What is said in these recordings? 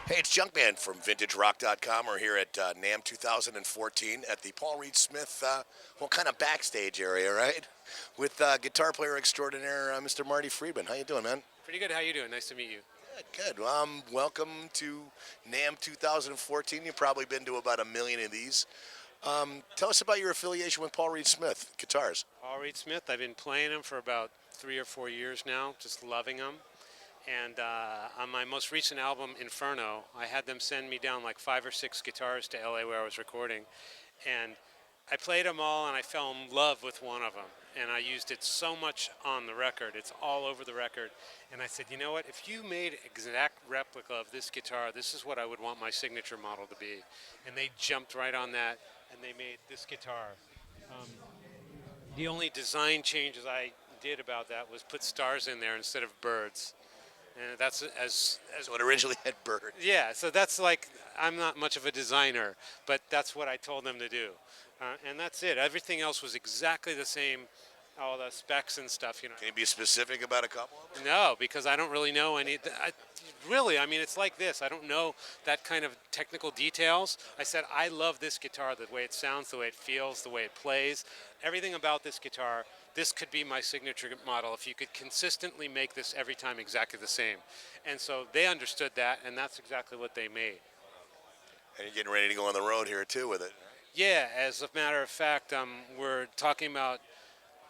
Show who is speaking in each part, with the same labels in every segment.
Speaker 1: Hey, it's Junkman from VintageRock.com. We're here at NAMM 2014 at the Paul Reed Smith, kind of backstage area, right? With guitar player extraordinaire, Mr. Marty Friedman. How you doing, man?
Speaker 2: Pretty good. How you doing? Nice to meet you.
Speaker 1: Good. Welcome to NAMM 2014. You've probably been to about a million of these. Tell us about your affiliation with Paul Reed Smith Guitars.
Speaker 2: Paul Reed Smith. I've been playing him for about 3 or 4 years now, just loving him. And on my most recent album, Inferno, I had them send me down like 5 or 6 guitars to LA where I was recording. And I played them all and I fell in love with one of them. And I used it so much on the record. It's all over the record. And I said, you know what? If you made an exact replica of this guitar, this is what I would want my signature model to be. And they jumped right on that and they made this guitar. Um, the only design changes I did about that was put stars in there instead of birds. And that's as
Speaker 1: So it originally had birds.
Speaker 2: yeah, so that's like, I'm not much of a designer, but that's what I told them to do. And that's it. Everything else was exactly the same, all the specs and stuff, you know.
Speaker 1: Can you be specific about a couple of them?
Speaker 2: No, because I don't really know any. Really, I mean, it's like this. I don't know that kind of technical details. I said, I love this guitar, the way it sounds, the way it feels, the way it plays. Everything about this guitar, this could be my signature model if you could consistently make this every time exactly the same. And so they understood that, and that's exactly what they made.
Speaker 1: And you're getting ready to go on the road here, too, with it.
Speaker 2: Yeah, as a matter of fact, we're talking about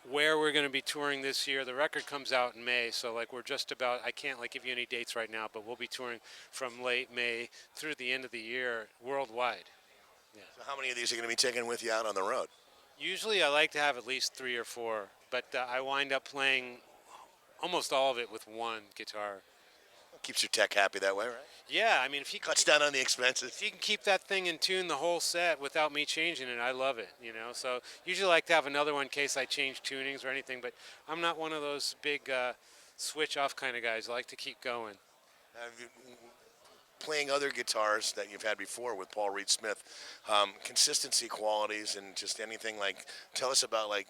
Speaker 2: where we're going to be touring this year. The record comes out in May, so like we're just about, I can't like give you any dates right now, but we'll be touring from late May through the end of the year worldwide. Yeah.
Speaker 1: So how many of these are going to be taken with you out on the road?
Speaker 2: Usually I like to have at least 3 or 4, but I wind up playing almost all of it with one guitar.
Speaker 1: Keeps your tech happy that way, right?
Speaker 2: Yeah, I mean, if you
Speaker 1: Cuts down on the expenses.
Speaker 2: if you can keep that thing in tune the whole set without me changing it, I love it, you know. So usually I like to have another one in case I change tunings or anything, but I'm not one of those big switch off kind of guys. I like to keep going.
Speaker 1: Have you, playing other guitars that you've had before with Paul Reed Smith, consistency qualities and just anything like, tell us about like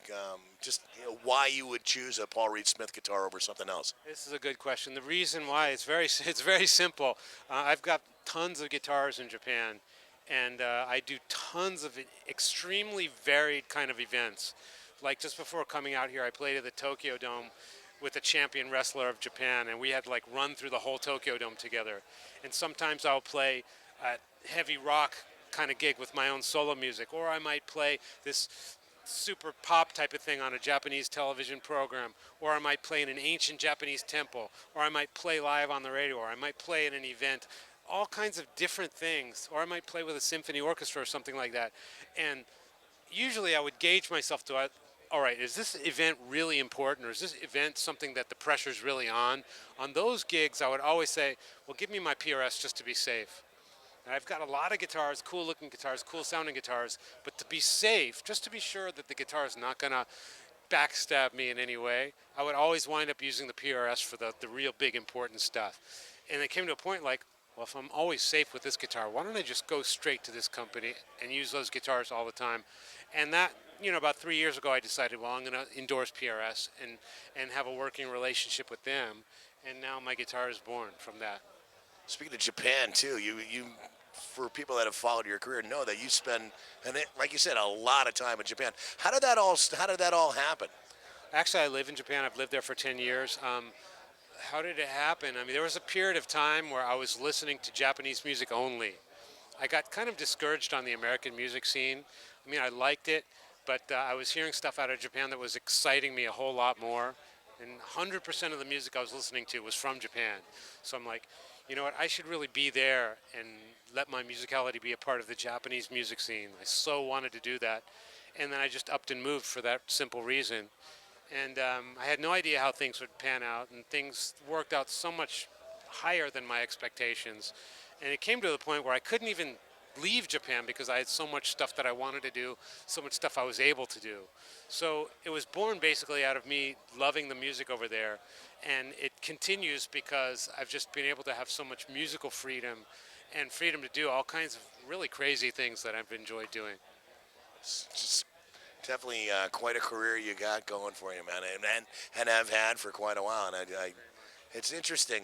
Speaker 1: why you would choose a Paul Reed Smith guitar over something else.
Speaker 2: This is a good question. The reason why it's it's very simple. I've got tons of guitars in Japan, and I do tons of extremely varied kind of events. Like just before coming out here, I played at the Tokyo Dome with a champion wrestler of Japan, and we had like run through the whole Tokyo Dome together. And sometimes I'll play a heavy rock kind of gig with my own solo music, or I might play this super pop type of thing on a Japanese television program, or I might play in an ancient Japanese temple, or I might play live on the radio, or I might play in an event, all kinds of different things, or I might play with a symphony orchestra or something like that. And usually I would gauge myself to, all right, is this event really important, or is this event something that the pressure's really on? On those gigs, I would always say, well, give me my PRS just to be safe. And I've got a lot of guitars, cool looking guitars, cool sounding guitars, but to be safe, just to be sure that the guitar is not gonna backstab me in any way, I would always wind up using the PRS for the real big important stuff. And it came to a point like, well, if I'm always safe with this guitar, why don't I just go straight to this company and use those guitars all the time? And that, you know, about 3 years ago, I decided, well, I'm going to endorse PRS and have a working relationship with them. And now my guitar is born from that.
Speaker 1: Speaking of Japan too, you for people that have followed your career know that you spend, like you said, a lot of time in Japan. How did that all happen?
Speaker 2: Actually, I live in Japan. I've lived there for 10 years. How did it happen? I mean, there was a period of time where I was listening to Japanese music only. I got kind of discouraged on the American music scene. I mean, I liked it, but I was hearing stuff out of Japan that was exciting me a whole lot more. And 100% of the music I was listening to was from Japan. So I'm like, you know what, I should really be there and let my musicality be a part of the Japanese music scene. I so wanted to do that. And then I just upped and moved for that simple reason. And I had no idea how things would pan out, and things worked out so much higher than my expectations. And it came to the point where I couldn't even leave Japan because I had so much stuff that I wanted to do, so much stuff I was able to do. So it was born basically out of me loving the music over there, and it continues because I've just been able to have so much musical freedom and freedom to do all kinds of really crazy things that I've enjoyed doing.
Speaker 1: It's just definitely quite a career you got going for you, man, and have had for quite a while. And it's interesting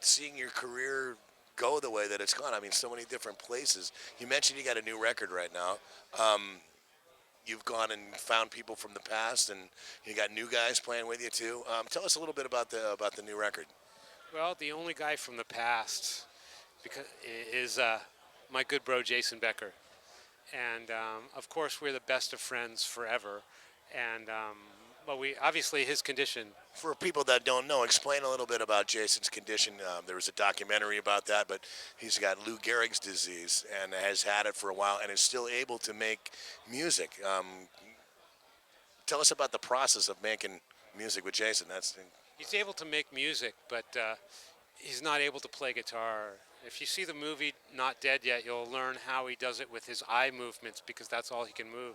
Speaker 1: seeing your career go the way that it's gone. I mean, so many different places. You mentioned you got a new record right now. Um, you've gone and found people from the past, and you got new guys playing with you too. Tell us a little bit about the new record.
Speaker 2: Well, the only guy from the past because is my good bro Jason Becker, and of course we're the best of friends forever. And well, we obviously his condition.
Speaker 1: For people that don't know, explain a little bit about Jason's condition. There was a documentary about that, but he's got Lou Gehrig's disease and has had it for a while and is still able to make music. Tell us about the process of making music with Jason.
Speaker 2: He's able to make music, but he's not able to play guitar. If you see the movie Not Dead Yet, you'll learn how he does it with his eye movements because that's all he can move.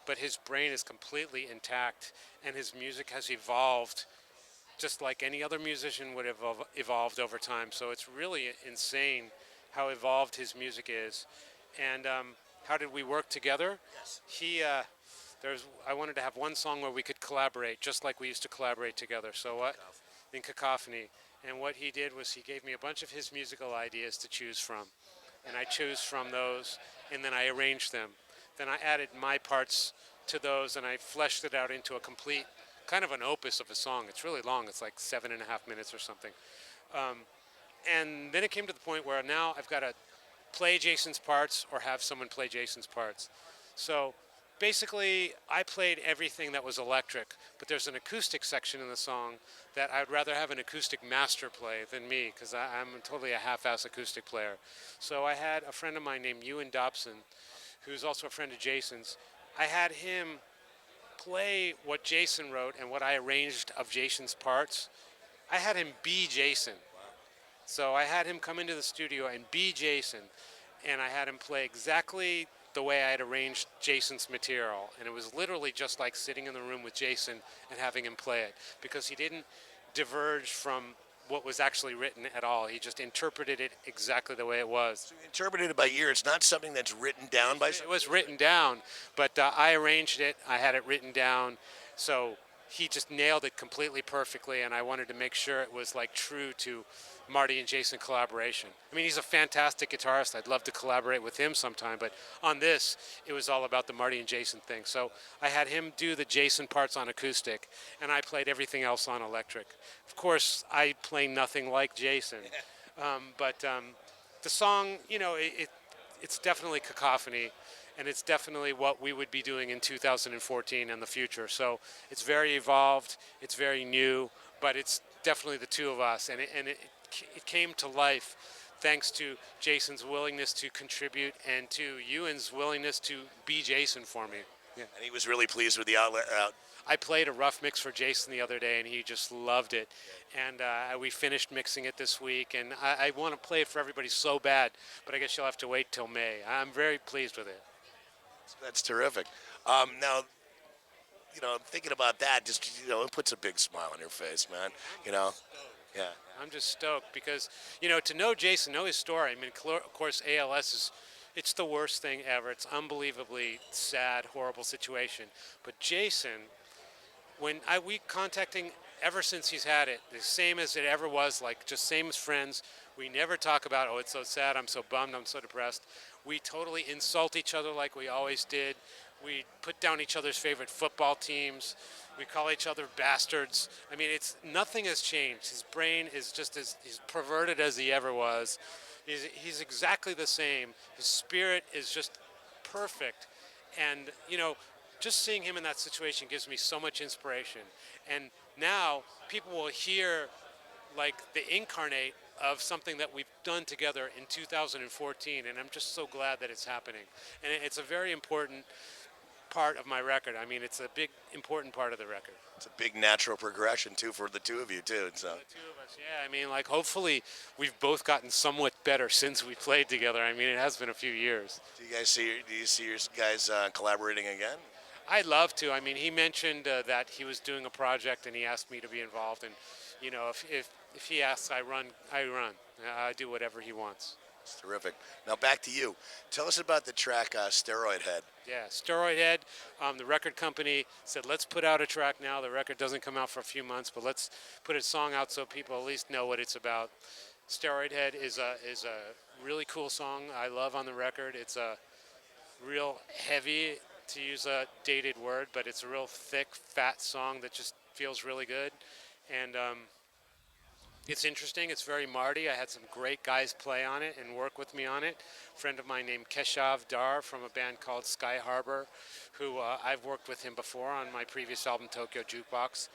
Speaker 2: But his brain is completely intact, and his music has evolved just like any other musician would have evolved over time. So it's really insane how evolved his music is. And how did we work together?
Speaker 1: Yes.
Speaker 2: I wanted to have one song where we could collaborate, just like we used to collaborate together. So what? In Cacophony. And what he did was he gave me a bunch of his musical ideas to choose from. And I chose from those, and then I arranged them. Then I added my parts to those, and I fleshed it out into a complete, kind of an opus of a song. It's really long. It's like 7.5 minutes or something. And then it came to the point where now I've got to play Jason's parts or have someone play Jason's parts. So basically, I played everything that was electric, but there's an acoustic section in the song that I'd rather have an acoustic master play than me, because I'm totally a half-ass acoustic player. So I had a friend of mine named Ewan Dobson, who's also a friend of Jason's. I had him play what Jason wrote and what I arranged of Jason's parts. I had him be Jason. So I had him come into the studio and be Jason, and I had him play exactly the way I had arranged Jason's material. And it was literally just like sitting in the room with Jason and having him play it, because he didn't diverge from what was actually written at all. He just interpreted it exactly the way it was.
Speaker 1: So you interpreted it by ear. It's not something that's written down by
Speaker 2: It
Speaker 1: someone.
Speaker 2: was written down, but I arranged it. I had it written down. So he just nailed it completely perfectly, and I wanted to make sure it was like true to Marty and Jason collaboration. I mean, he's a fantastic guitarist. I'd love to collaborate with him sometime, but on this, it was all about the Marty and Jason thing. So I had him do the Jason parts on acoustic, and I played everything else on electric. Of course, I play nothing like Jason, but the song, it's definitely Cacophony, and it's definitely what we would be doing in 2014 and the future. So it's very evolved, it's very new, but it's definitely the two of us, and it came to life thanks to Jason's willingness to contribute and to Ewan's willingness to be Jason for me. Yeah.
Speaker 1: And he was really pleased with the outlet.
Speaker 2: I played a rough mix for Jason the other day, and he just loved it. And we finished mixing it this week, and I want to play it for everybody so bad, but I guess you'll have to wait till May. I'm very pleased with it.
Speaker 1: That's terrific. Now, thinking about that, just it puts a big smile on your face, man. Yeah.
Speaker 2: I'm just stoked because, to know Jason, know his story. I mean, of course, ALS it's the worst thing ever. It's unbelievably sad, horrible situation. But Jason, we contacting ever since he's had it, the same as it ever was, like just same as friends. We never talk about, oh, it's so sad, I'm so bummed, I'm so depressed. We totally insult each other like we always did. We put down each other's favorite football teams. We call each other bastards. I mean, nothing has changed. His brain is just as he's perverted as he ever was. He's exactly the same. His spirit is just perfect. And, just seeing him in that situation gives me so much inspiration. And now people will hear like the incarnate of something that we've done together in 2014. And I'm just so glad that it's happening. And it's a very important part of my record. I mean, it's a big, important part of the record.
Speaker 1: It's a big natural progression, too, for the two of you, too. So.
Speaker 2: The two of us, yeah. I mean, like, hopefully we've both gotten somewhat better since we played together. I mean, it has been a few years.
Speaker 1: Do you see your guys collaborating again?
Speaker 2: I'd love to. I mean, he mentioned that he was doing a project and he asked me to be involved. And, if he asks, I run. I do whatever he wants.
Speaker 1: It's terrific. Now back to you. Tell us about the track Steroid Head.
Speaker 2: Yeah, Steroid Head. The record company said, let's put out a track now. The record doesn't come out for a few months, but let's put a song out so people at least know what it's about. Steroid Head is a really cool song I love on the record. It's a real heavy, to use a dated word, but it's a real thick, fat song that just feels really good. And it's interesting. It's very Marty. I had some great guys play on it and work with me on it. A friend of mine named Keshav Dar from a band called Sky Harbor, who I've worked with him before on my previous album, Tokyo Jukebox.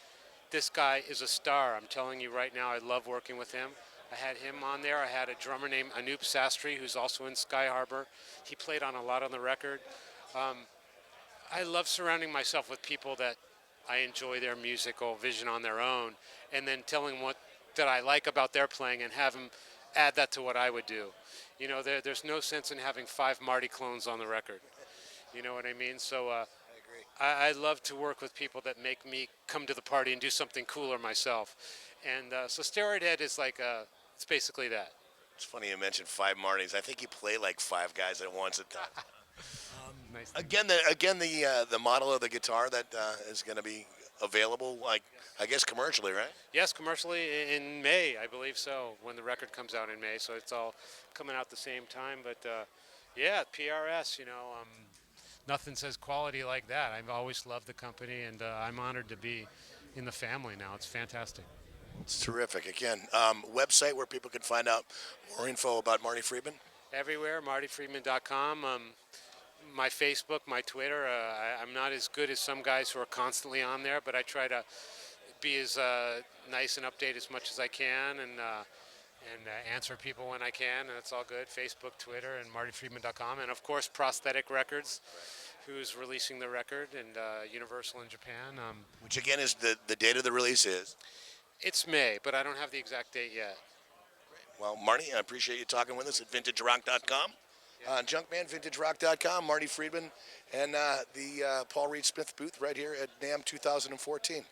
Speaker 2: This guy is a star. I'm telling you right now, I love working with him. I had him on there. I had a drummer named Anoop Sastry, who's also in Sky Harbor. He played on a lot on the record. I love surrounding myself with people that I enjoy their musical vision on their own, and then telling what that I like about their playing and have them add that to what I would do. You know, there's no sense in having 5 Marty clones on the record. You know what I mean? So I love to work with people that make me come to the party and do something cooler myself. And so Steroid Head is like, it's basically that.
Speaker 1: It's funny you mentioned 5 Martys. I think you play like 5 guys at once at times.
Speaker 2: Nice.
Speaker 1: Again, the model of the guitar that is going to be available, like I guess commercially, right?
Speaker 2: Yes, commercially in May, I believe so, when the record comes out in May. So it's all coming out at the same time. But yeah, PRS, nothing says quality like that. I've always loved the company, and I'm honored to be in the family now. It's fantastic.
Speaker 1: It's terrific. Again, website where people can find out more info about Marty Friedman.
Speaker 2: Everywhere, martyfriedman.com. My Facebook, my Twitter. I'm not as good as some guys who are constantly on there, but I try to be as nice and update as much as I can, and answer people when I can, and it's all good. Facebook, Twitter, and martyfriedman.com, and of course Prosthetic Records, who's releasing the record, and Universal in Japan.
Speaker 1: Which again is the date of the release is.
Speaker 2: It's May, but I don't have the exact date yet.
Speaker 1: Well, Marty, I appreciate you talking with us at vintagerock.com. Junkman, vintagerock.com, Marty Friedman, and the Paul Reed Smith booth right here at NAMM 2014.